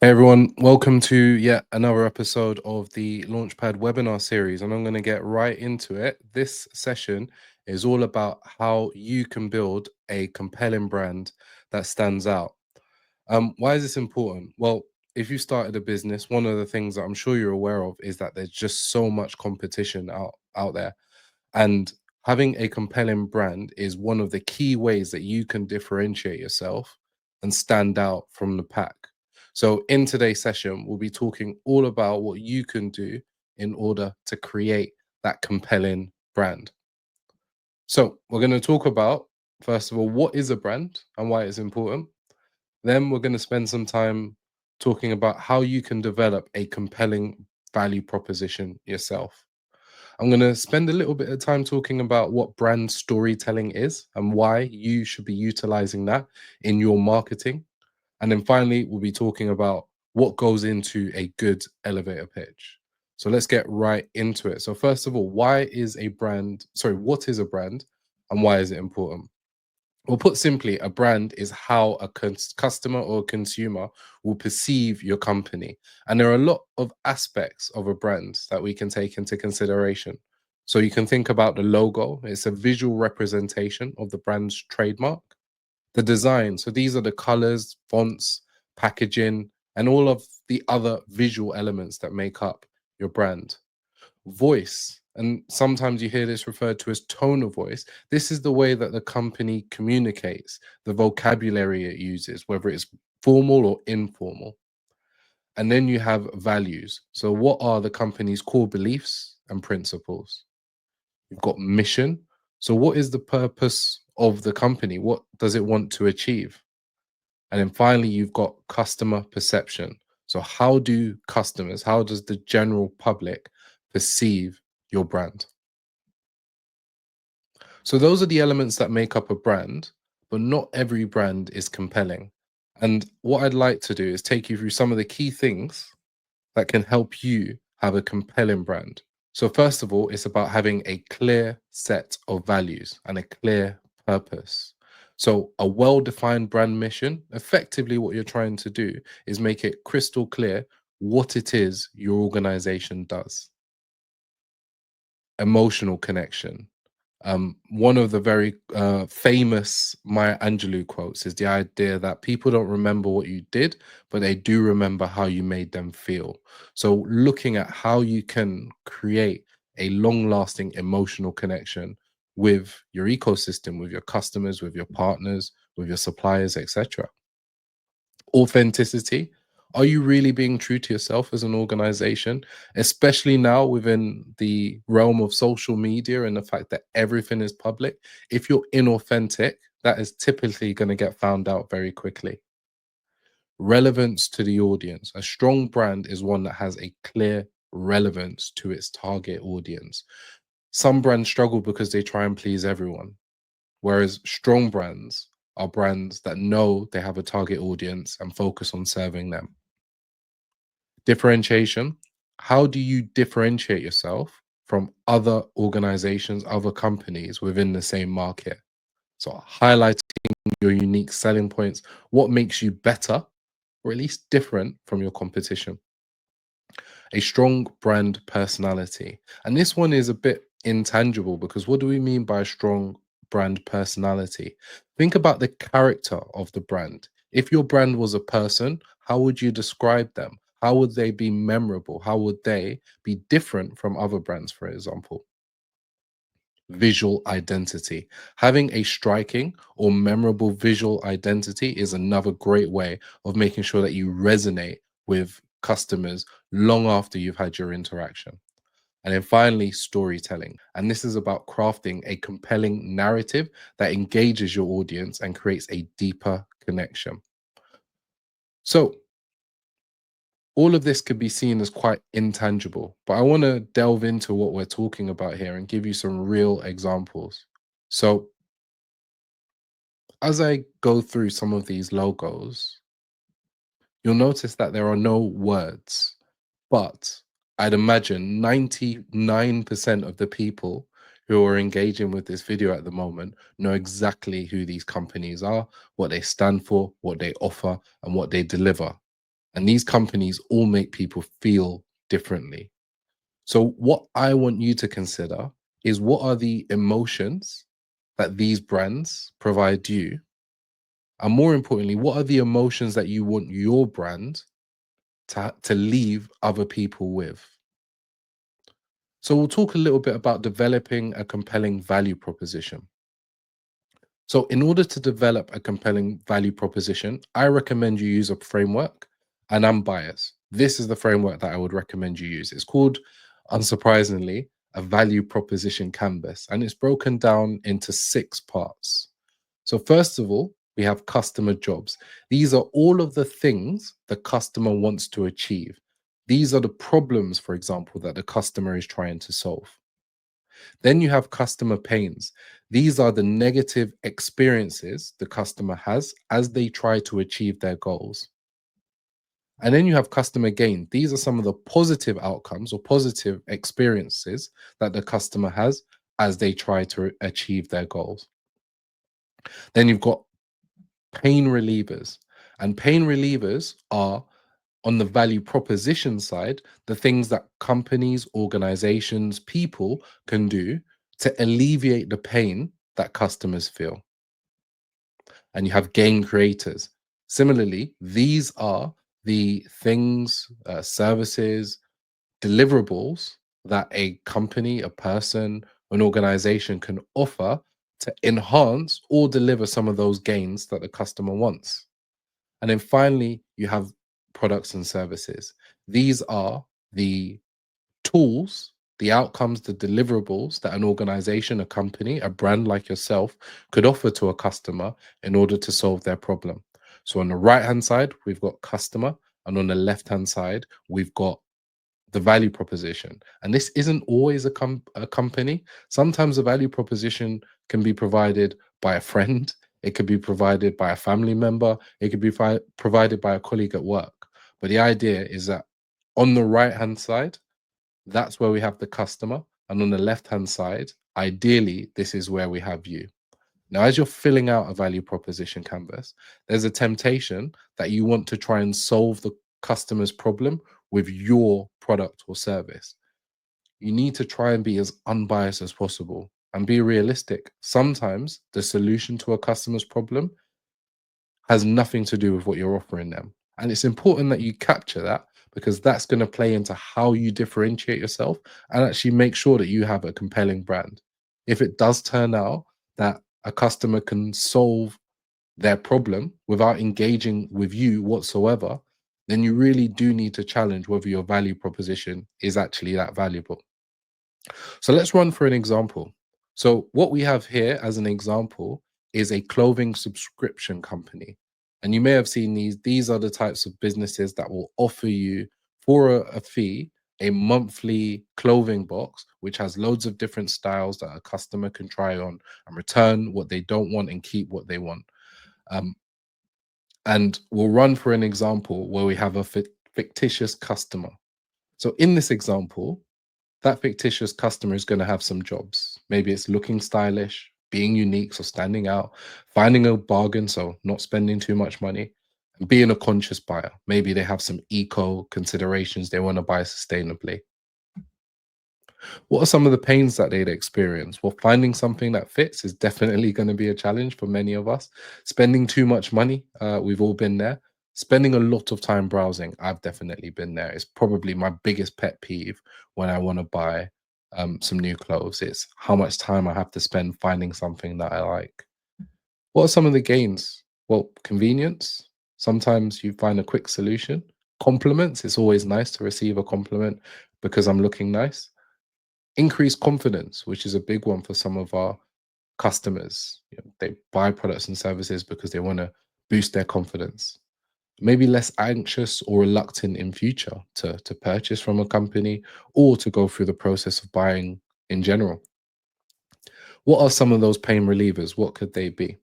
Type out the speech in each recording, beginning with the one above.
Hey everyone, welcome to yet another episode of the Launchpad webinar series, and I'm going to get right into it. This session is all about how you can build a compelling brand that stands out. Why is this important? Well, if you started a business, one of the things that I'm sure you're aware of is that there's just so much competition out there, and having a compelling brand is one of the key ways that you can differentiate yourself and stand out from the pack. So, in today's session, we'll be talking all about what you can do in order to create that compelling brand. So, we're going to talk about, first of all, what is a brand and why it's important. Then, we're going to spend some time talking about how you can develop a compelling value proposition yourself. I'm going to spend a little bit of time talking about what brand storytelling is and why you should be utilizing that in your marketing. And then finally, we'll be talking about what goes into a good elevator pitch. So let's get right into it. So, first of all, what is a brand and why is it important? Well, put simply, a brand is how a customer or consumer will perceive your company. And there are a lot of aspects of a brand that we can take into consideration. So you can think about the logo, it's a visual representation of the brand's trademark. The design, so these are the colors, fonts, packaging, and all of the other visual elements that make up your brand. Voice, and sometimes you hear this referred to as tone of voice. This is the way that the company communicates, the vocabulary it uses, whether it's formal or informal. And then you have values. So, what are the company's core beliefs and principles? You've got mission. So, what is the purpose of the company? What does it want to achieve? And then finally, you've got customer perception. So, how does the general public perceive your brand? So, those are the elements that make up a brand, but not every brand is compelling. And what I'd like to do is take you through some of the key things that can help you have a compelling brand. So, first of all, it's about having a clear set of values and a clear purpose. So, a well defined brand mission, effectively, what you're trying to do is make it crystal clear what it is your organization does. Emotional connection. One of the very famous Maya Angelou quotes is the idea that people don't remember what you did, but they do remember how you made them feel. So, looking at how you can create a long lasting emotional connection with your ecosystem, with your customers, with your partners, with your suppliers, etc. Authenticity. Are you really being true to yourself as an organization, especially now within the realm of social media and the fact that everything is public? If you're inauthentic, that is typically going to get found out very quickly. Relevance to the audience. A strong brand is one that has a clear relevance to its target audience. Some brands struggle because they try and please everyone, whereas strong brands are brands that know they have a target audience and focus on serving them. Differentiation. How do you differentiate yourself from other organizations, other companies within the same market? So, highlighting your unique selling points, what makes you better or at least different from your competition. A strong brand personality. And this one is a bit intangible because what do we mean by a strong brand personality? Think about the character of the brand. If your brand was a person, how would you describe them? How would they be memorable? How would they be different from other brands, for example? Visual identity. Having a striking or memorable visual identity is another great way of making sure that you resonate with customers long after you've had your interaction. And then finally, storytelling. And this is about crafting a compelling narrative that engages your audience and creates a deeper connection. So, all of this could be seen as quite intangible, but I want to delve into what we're talking about here and give you some real examples. So, as I go through some of these logos, you'll notice that there are no words, but I'd imagine 99% of the people who are engaging with this video at the moment know exactly who these companies are, what they stand for, what they offer, and what they deliver. And these companies all make people feel differently. So, what I want you to consider is what are the emotions that these brands provide you? And more importantly, what are the emotions that you want your brand to leave other people with? So, we'll talk a little bit about developing a compelling value proposition. So, in order to develop a compelling value proposition, I recommend you use a framework, and I'm biased. This is the framework that I would recommend you use. It's called, unsurprisingly, a value proposition canvas, and it's broken down into 6 parts. So, first of all, we have customer jobs. These are all of the things the customer wants to achieve. These are the problems, for example, that the customer is trying to solve. Then you have customer pains. These are the negative experiences the customer has as they try to achieve their goals. And then you have customer gain. These are some of the positive outcomes or positive experiences that the customer has as they try to achieve their goals. Then you've got pain relievers. And pain relievers are on the value proposition side, the things that companies, organizations, people can do to alleviate the pain that customers feel. And you have gain creators. Similarly, these are the things, services, deliverables that a company, a person, an organization can offer to enhance or deliver some of those gains that the customer wants. And then finally, you have products and services. These are the tools, the outcomes, the deliverables that an organization, a company, a brand like yourself could offer to a customer in order to solve their problem. So on the right hand side, we've got customer, and on the left hand side, we've got the value proposition. And this isn't always a company. Sometimes a value proposition can be provided by a friend, it could be provided by a family member, it could be provided by a colleague at work. But the idea is that on the right hand side, that's where we have the customer. And on the left hand side, ideally, this is where we have you. Now, as you're filling out a value proposition canvas, there's a temptation that you want to try and solve the customer's problem with your product or service. You need to try and be as unbiased as possible and be realistic. Sometimes the solution to a customer's problem has nothing to do with what you're offering them. And it's important that you capture that because that's going to play into how you differentiate yourself and actually make sure that you have a compelling brand. If it does turn out that a customer can solve their problem without engaging with you whatsoever, then you really do need to challenge whether your value proposition is actually that valuable. So let's run for an example. So what we have here as an example is a clothing subscription company. And you may have seen these. These are the types of businesses that will offer you for a fee a monthly clothing box, which has loads of different styles that a customer can try on and return what they don't want and keep what they want. Um, and we'll run for an example where we have a fictitious customer. So in this example, that fictitious customer is going to have some jobs. Maybe it's looking stylish, being unique, so standing out, finding a bargain, so not spending too much money, and being a conscious buyer. Maybe they have some eco considerations, they want to buy sustainably. What are some of the pains that they'd experience? Well, finding something that fits is definitely going to be a challenge for many of us. Spending too much money, we've all been there. Spending a lot of time browsing, I've definitely been there. It's probably my biggest pet peeve when I want to buy some new clothes. It's how much time I have to spend finding something that I like. What are some of the gains? Well, convenience. Sometimes you find a quick solution. Compliments. It's always nice to receive a compliment because I'm looking nice. Increased confidence, which is a big one for some of our customers. You know, they buy products and services because they want to boost their confidence. Maybe less anxious or reluctant in future to purchase from a company or to go through the process of buying in general. What are some of those pain relievers? What could they be?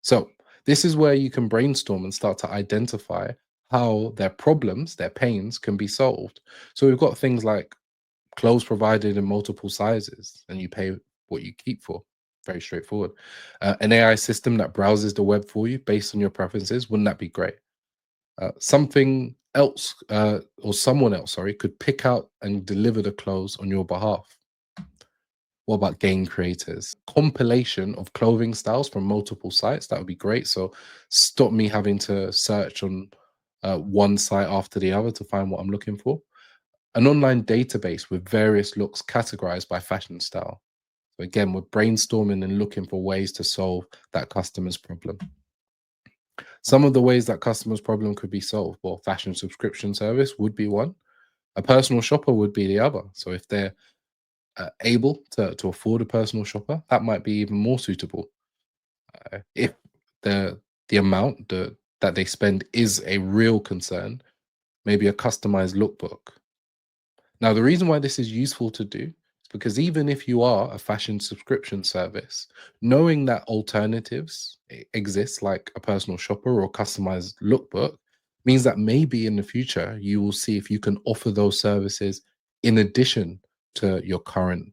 So, this is where you can brainstorm and start to identify how their problems, their pains can be solved. So, we've got things like clothes provided in multiple sizes and you pay what you keep for. Very straightforward. An AI system that browses the web for you based on your preferences, wouldn't that be great? Something else or someone else, sorry, could pick out and deliver the clothes on your behalf. What about game creators? Compilation of clothing styles from multiple sites. That would be great. So stop me having to search on one site after the other to find what I'm looking for. An online database with various looks categorized by fashion style. So again, we're brainstorming and looking for ways to solve that customer's problem. Some of the ways that customer's problem could be solved, well, fashion subscription service would be one. A personal shopper would be the other. So if they're able to afford a personal shopper, that might be even more suitable. If the amount that they spend is a real concern, maybe a customized lookbook. Now, the reason why this is useful to do is because even if you are a fashion subscription service, knowing that alternatives exist, like a personal shopper or customized lookbook, means that maybe in the future you will see if you can offer those services in addition to your current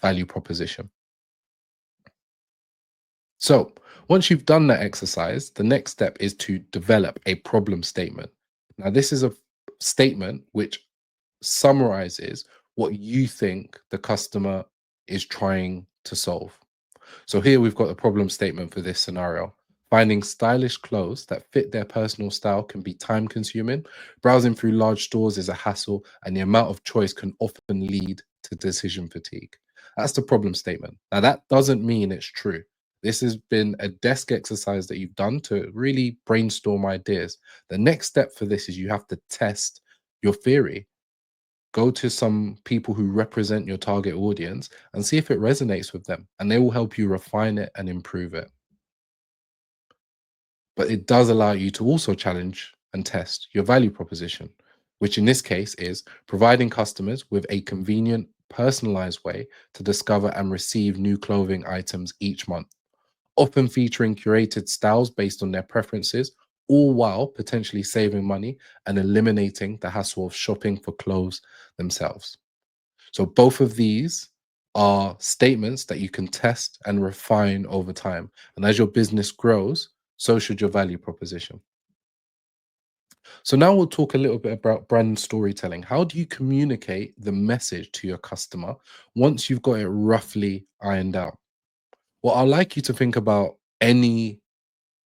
value proposition. So, once you've done that exercise, the next step is to develop a problem statement. Now, this is a statement which summarizes what you think the customer is trying to solve. So here we've got a problem statement for this scenario. Finding stylish clothes that fit their personal style can be time consuming. Browsing through large stores is a hassle, and the amount of choice can often lead to decision fatigue. That's the problem statement. Now, that doesn't mean it's true. This has been a desk exercise that you've done to really brainstorm ideas. The next step for this is you have to test your theory. Go to some people who represent your target audience and see if it resonates with them, and they will help you refine it and improve it. But it does allow you to also challenge and test your value proposition, which in this case is providing customers with a convenient, personalized way to discover and receive new clothing items each month, often featuring curated styles based on their preferences, all while potentially saving money and eliminating the hassle of shopping for clothes themselves. So both of these are statements that you can test and refine over time. And as your business grows, so should your value proposition. So now we'll talk a little bit about brand storytelling. How do you communicate the message to your customer once you've got it roughly ironed out? Well, I'd like you to think about any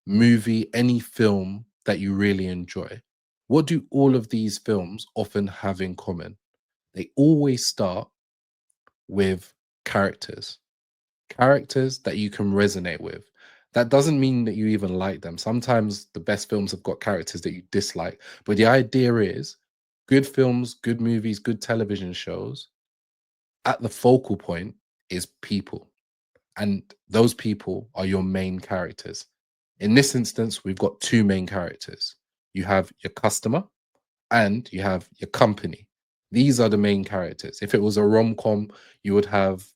movie, any film that you really enjoy. What do all of these films often have in common? They always start with characters, characters that you can resonate with. That doesn't mean that you even like them. Sometimes the best films have got characters that you dislike. But the idea is good films, good movies, good television shows, at the focal point is people. And those people are your main characters. In this instance, we've got two main characters. You have your customer and you have your company. These are the main characters. If it was a rom-com, you would have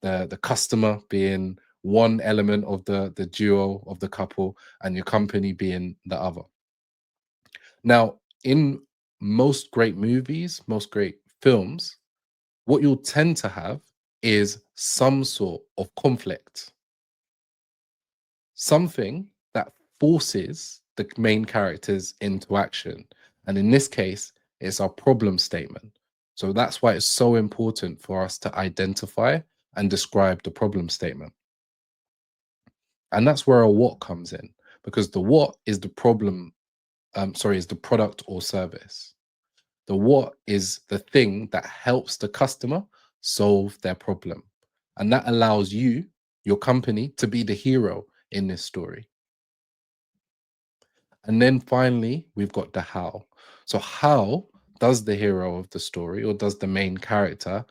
the customer being one element of the duo of the couple and your company being the other. Now, in most great movies, most great films, what you'll tend to have is some sort of conflict, something that forces the main characters into action. And in this case, it's our problem statement. So that's why it's so important for us to identify and describe the problem statement. And that's where a what comes in, because the what is the problem, is the product or service. The what is the thing that helps the customer solve their problem. And that allows you, your company, to be the hero in this story. And then finally, we've got the how. So, how does the hero of the story or does the main character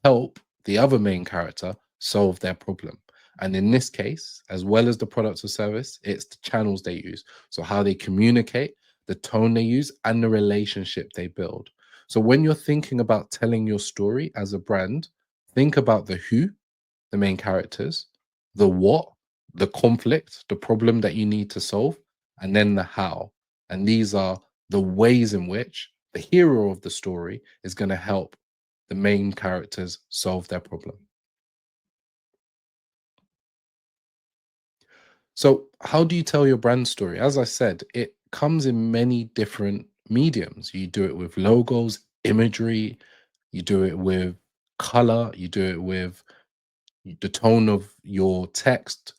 help the other main character solve their problem? And in this case, as well as the product or service, it's the channels they use. So, how they communicate, the tone they use, and the relationship they build. So, when you're thinking about telling your story as a brand, think about the who, the main characters, the what, the conflict, the problem that you need to solve, and then the how. And these are the ways in which the hero of the story is going to help the main characters solve their problem. So, how do you tell your brand story? As I said, it comes in many different mediums. You do it with logos, imagery, you do it with color, you do it with the tone of your text.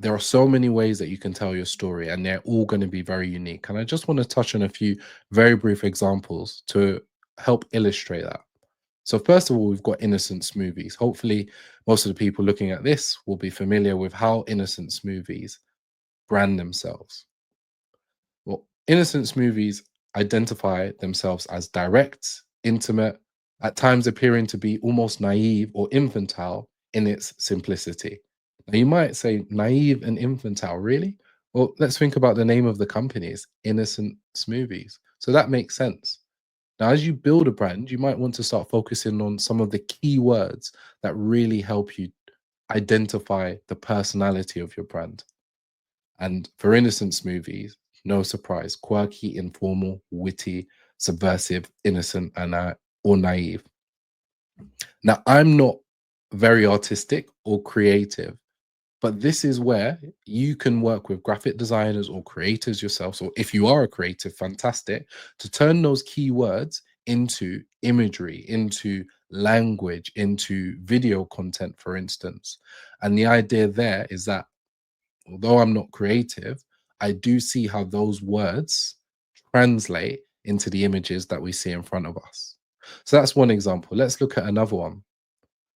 There are so many ways that you can tell your story, and they're all going to be very unique. And I just want to touch on a few very brief examples to help illustrate that. So, first of all, we've got Innocence movies. Hopefully, most of the people looking at this will be familiar with how Innocence movies brand themselves. Well, Innocence movies identify themselves as direct, intimate, at times appearing to be almost naive or infantile in its simplicity. Now, you might say naive and infantile, really? Well, let's think about the name of the companies, Innocence Movies. So that makes sense. Now, as you build a brand, you might want to start focusing on some of the key words that really help you identify the personality of your brand. And for Innocence movies, no surprise, quirky, informal, witty, subversive, innocent, and or naive. Now, I'm not very artistic or creative, but this is where you can work with graphic designers or creators yourself. So if you are a creative, fantastic, to turn those keywords into imagery, into language, into video content, for instance. And the idea there is that although I'm not creative, I do see how those words translate into the images that we see in front of us. So that's one example. Let's look at another one.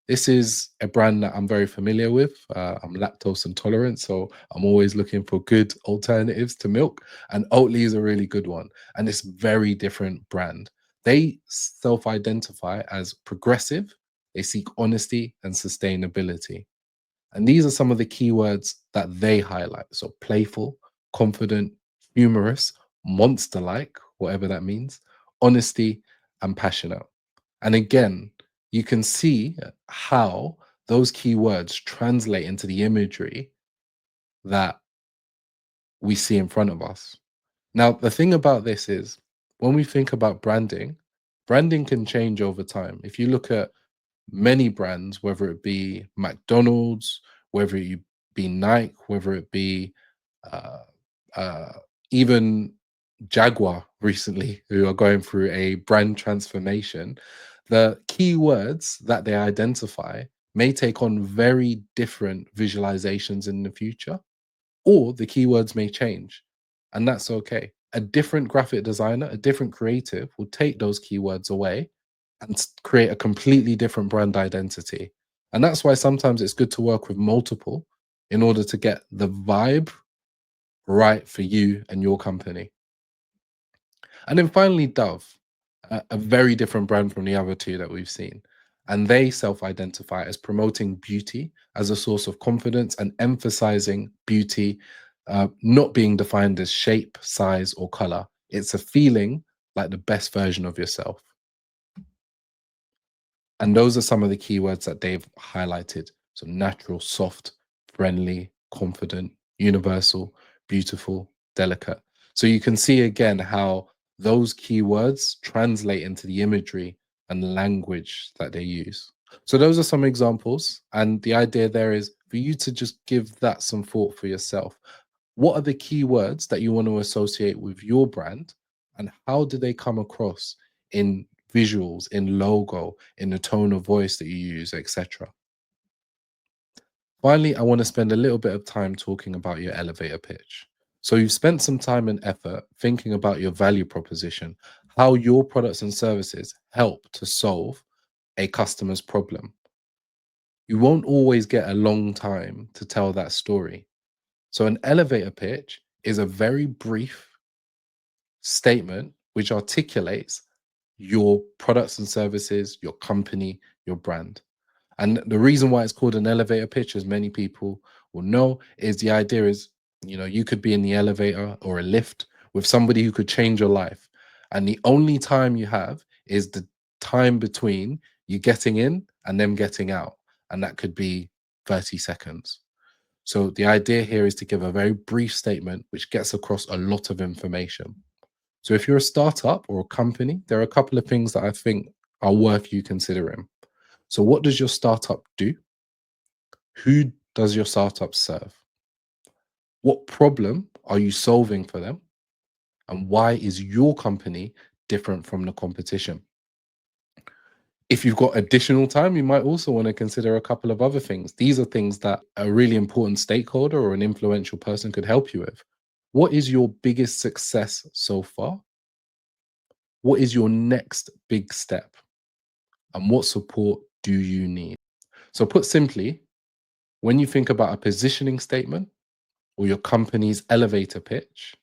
This is a brand that I'm very familiar with. I'm lactose intolerant, so I'm always looking for good alternatives to milk. And Oatly is a really good one. And it's very different brand. They self-identify as progressive. They seek honesty and sustainability. And these are some of the keywords that they highlight. So playful, confident, humorous, monster like, whatever that means, honesty, and passionate. And again, you can see how those keywords translate into the imagery that we see in front of us. Now, the thing about this is when we think about branding, branding can change over time. If you look at many brands, whether it be McDonald's, whether it be Nike, whether it be uh, uh, even Jaguar recently, who are going through a brand transformation, the keywords that they identify may take on very different visualizations in the future, or the keywords may change, and that's okay. A different graphic designer, a different creative will take those keywords away and create a completely different brand identity. And that's why sometimes it's good to work with multiple in order to get the vibe right for you and your company. And then finally, Dove, a very different brand from the other two that we've seen. And they self identify as promoting beauty as a source of confidence and emphasizing beauty, not being defined as shape, size, or color. It's a feeling like the best version of yourself. And those are some of the keywords that they've highlighted. So natural, soft, friendly, confident, universal, beautiful, delicate. So you can see again how those keywords translate into the imagery and language that they use. So those are some examples. And the idea there is for you to just give that some thought for yourself. What are the keywords that you want to associate with your brand? And how do they come across in visuals, in logo, in the tone of voice that you use, etc. Finally, I want to spend a little bit of time talking about your elevator pitch. So you've spent some time and effort thinking about your value proposition, how your products and services help to solve a customer's problem. You won't always get a long time to tell that story. So an elevator pitch is a very brief statement which articulates your products and services, your company, your brand. And the reason why it's called an elevator pitch, as many people will know, is the idea is, you could be in the elevator or a lift with somebody who could change your life. And the only time you have is the time between you getting in and them getting out. And that could be 30 seconds. So the idea here is to give a very brief statement which gets across a lot of information. So if you're a startup or a company, there are a couple of things that I think are worth you considering. So what does your startup do? Who does your startup serve? What problem are you solving for them? And why is your company different from the competition? If you've got additional time, you might also want to consider a couple of other things. These are things that a really important stakeholder or an influential person could help you with. What is your biggest success so far? What is your next big step? And what support do you need? So, put simply, when you think about a positioning statement or your company's elevator pitch,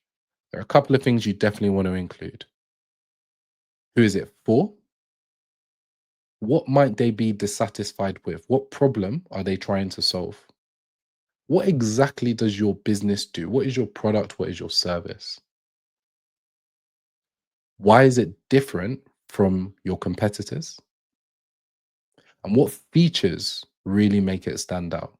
there are a couple of things you definitely want to include. Who is it for? What might they be dissatisfied with? What problem are they trying to solve? What exactly does your business do? What is your product? What is your service? Why is it different from your competitors? And what features really make it stand out?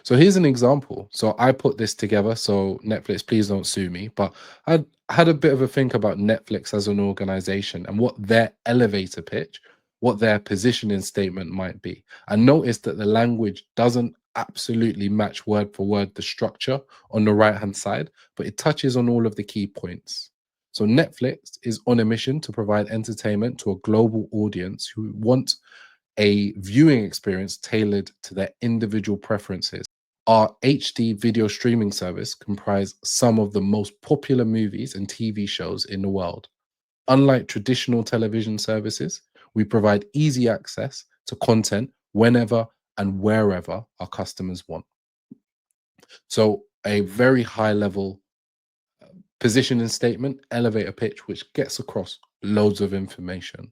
So here's an example. So I put this together. So Netflix, please don't sue me. But I had a bit of a think about Netflix as an organization and what their elevator pitch, what their positioning statement might be. I noticed that the language doesn't absolutely match word for word the structure on the right hand side, but it touches on all of the key points. So Netflix is on a mission to provide entertainment to a global audience who want a viewing experience tailored to their individual preferences. Our HD video streaming service comprise some of the most popular movies and TV shows in the world. Unlike traditional television services, we provide easy access to content whenever and wherever our customers want. So, a very high level positioning statement, elevator pitch, which gets across loads of information.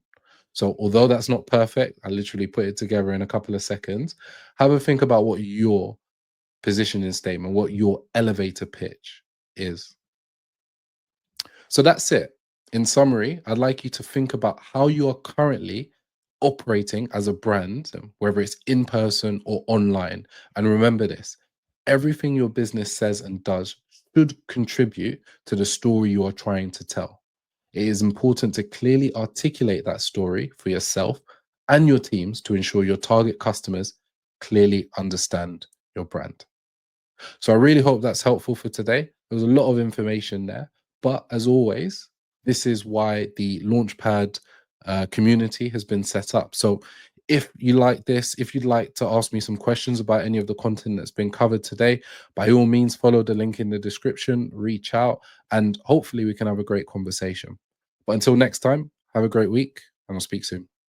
So, although that's not perfect, I literally put it together in a couple of seconds. Have a think about what your positioning statement, what your elevator pitch is. So that's it. In summary, I'd like you to think about how you are currently operating as a brand, whether it's in person or online. And remember this, everything your business says and does should contribute to the story you are trying to tell. It is important to clearly articulate that story for yourself and your teams to ensure your target customers clearly understand your brand. So I really hope that's helpful for today. There was a lot of information there, but as always, this is why the Launchpad community has been set up. So if you like this, if you'd like to ask me some questions about any of the content that's been covered today, by all means, follow the link in the description, reach out, and hopefully we can have a great conversation. But until next time, have a great week, and I'll speak soon.